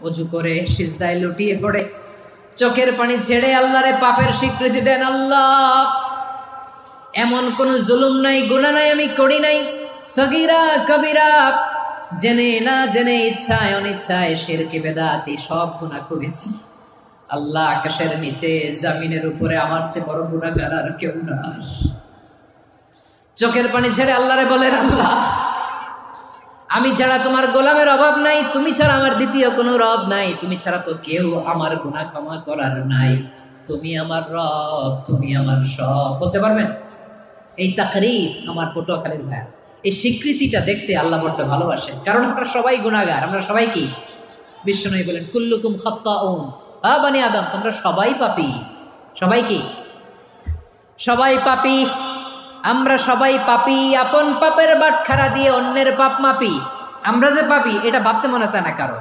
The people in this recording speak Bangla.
অজু করে সিজদায় লুটিয়ে পড়ে চোখের পানি ছেড়ে আল্লাহরে পাপের স্বীকৃতি দেন। আল্লাহ, এমন কোন জুলুম নাই, গুনাহ নাই আমি করি নাই, সগীরা কবিরা, জেনে না জেনে, ইচ্ছায় অনিচ্ছায়, শিরকে বেদাতি সব গুনাহ করেছি। আল্লাহ, আকাশের নিচে জমিনের উপরে আমার চেয়ে বড় গুনাহগার আর কেউ নাই। চোখের পানি ছেড়ে আল্লাহরে বলেন, আল্লাহ, আমি ছাড়া তোমার গোলামের অভাব নাই, তুমি ছাড়া আমার দ্বিতীয় কোনো রব নাই, তুমি ছাড়া তো কেউ আমার গুনাহ ক্ষমা করার নাই, তুমি আমার রব, তুমি আমার সব। বলতে পারবেন? এই তাকরীর আমার পটুয়াখালীর ভাই, এই স্বীকৃতিটা দেখতে আল্লাহ বড্ড ভালোবাসেন, কারণ আমরা সবাই গুনাহগার। আমরা সবাই কি? বিশ্বনবী বলেন, কুল্লুকুম খাত্তাউন, বানি আদম, তোমরা সবাই পাপী। সবাই কি? সবাই পাপী। আমরা সবাই পাপী। আপন পাপের বাটখারা দিয়ে অন্যের পাপ মাপি। আমরা যে পাপী এটা ভাবতে মনে চায় না কারো।